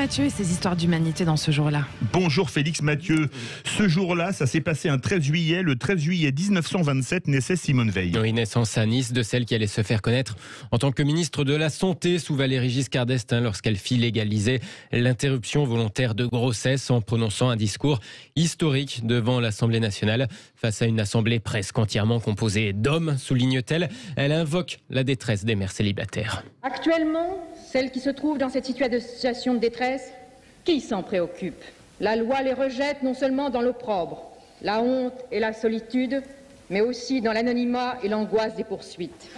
Mathieu et ses histoires d'humanité dans ce jour-là. Bonjour Félix Mathieu. Ce jour-là, ça s'est passé un 13 juillet. Le 13 juillet 1927 naissait Simone Veil. Oui, naissance à Nice de celle qui allait se faire connaître en tant que ministre de la Santé sous Valéry Giscard d'Estaing lorsqu'elle fit légaliser l'interruption volontaire de grossesse en prononçant un discours historique devant l'Assemblée nationale. Face à une assemblée presque entièrement composée d'hommes, souligne-t-elle, elle invoque la détresse des mères célibataires. Actuellement, celles qui se trouvent dans cette situation de détresse, qui s'en préoccupe? La loi les rejette non seulement dans l'opprobre, la honte et la solitude, mais aussi dans l'anonymat et l'angoisse des poursuites.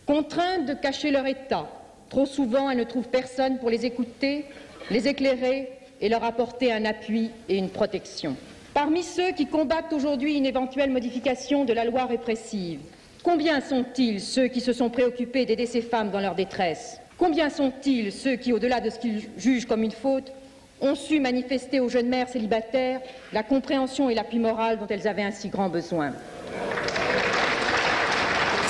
Contraintes de cacher leur état, trop souvent elles ne trouvent personne pour les écouter, les éclairer et leur apporter un appui et une protection. Parmi ceux qui combattent aujourd'hui une éventuelle modification de la loi répressive, combien sont-ils ceux qui se sont préoccupés d'aider ces femmes dans leur détresse? Combien sont-ils ceux qui, au-delà de ce qu'ils jugent comme une faute, ont su manifester aux jeunes mères célibataires la compréhension et l'appui moral dont elles avaient un si grand besoin?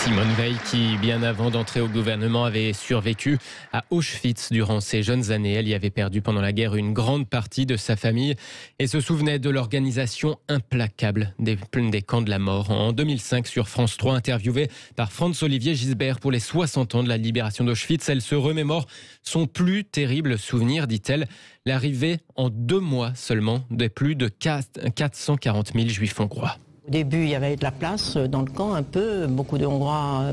Simone Veil qui, bien avant d'entrer au gouvernement, avait survécu à Auschwitz durant ses jeunes années. Elle y avait perdu pendant la guerre une grande partie de sa famille et se souvenait de l'organisation implacable des camps de la mort. En 2005, sur France 3, interviewée par Franz-Olivier Gisbert pour les 60 ans de la libération d'Auschwitz, elle se remémore son plus terrible souvenir, dit-elle, l'arrivée en 2 mois seulement de plus de 440 000 juifs hongrois. Au début, il y avait de la place dans le camp, un peu, beaucoup de Hongrois,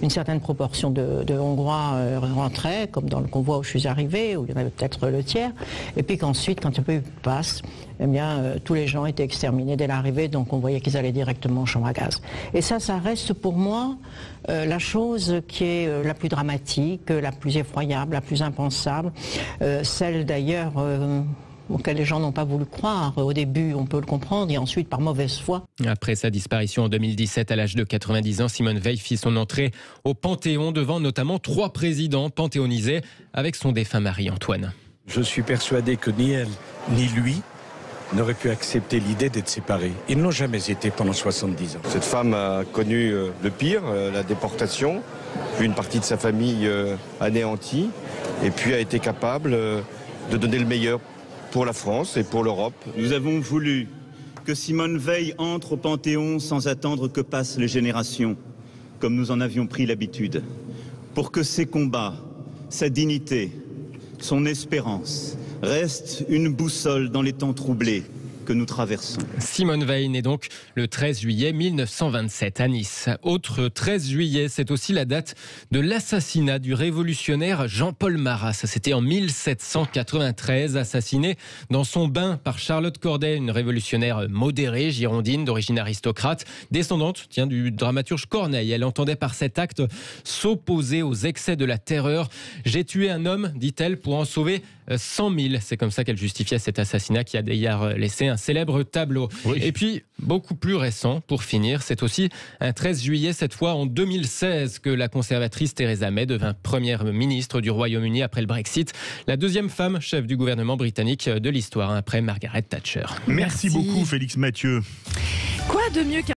une certaine proportion de Hongrois rentraient, comme dans le convoi où je suis arrivé, où il y en avait peut-être le tiers, et puis qu'ensuite, quand il n'y a pas eu de passe, eh bien, tous les gens étaient exterminés dès l'arrivée, donc on voyait qu'ils allaient directement en chambre à gaz. Et ça reste pour moi la chose qui est la plus dramatique, la plus effroyable, la plus impensable, celle d'ailleurs auquel les gens n'ont pas voulu croire. Au début, on peut le comprendre, et ensuite par mauvaise foi. Après sa disparition en 2017, à l'âge de 90 ans, Simone Veil fit son entrée au Panthéon devant notamment 3 présidents panthéonisés avec son défunt mari Antoine. Je suis persuadé que ni elle, ni lui n'auraient pu accepter l'idée d'être séparés. Ils n'ont jamais été pendant 70 ans. Cette femme a connu le pire, la déportation, puis une partie de sa famille anéantie, et puis a été capable de donner le meilleur pour la France et pour l'Europe. Nous avons voulu que Simone Veil entre au Panthéon sans attendre que passent les générations, comme nous en avions pris l'habitude, pour que ses combats, sa dignité, son espérance restent une boussole dans les temps troublés que nous traversons. Simone Veil naît donc le 13 juillet 1927 à Nice. Autre 13 juillet, c'est aussi la date de l'assassinat du révolutionnaire Jean-Paul Marat. Ça, c'était en 1793, assassiné dans son bain par Charlotte Corday, une révolutionnaire modérée, girondine, d'origine aristocrate, descendante du dramaturge Corneille. Elle entendait par cet acte s'opposer aux excès de la terreur. J'ai tué un homme, dit-elle, pour en sauver 100 000. C'est comme ça qu'elle justifiait cet assassinat qui a d'ailleurs laissé un célèbre tableau. Oui. Et puis, beaucoup plus récent, pour finir, c'est aussi un 13 juillet, cette fois en 2016, que la conservatrice Theresa May devint première ministre du Royaume-Uni après le Brexit. La 2e femme chef du gouvernement britannique de l'histoire, après Margaret Thatcher. Merci beaucoup Félix Mathieu. Quoi de mieux qu'un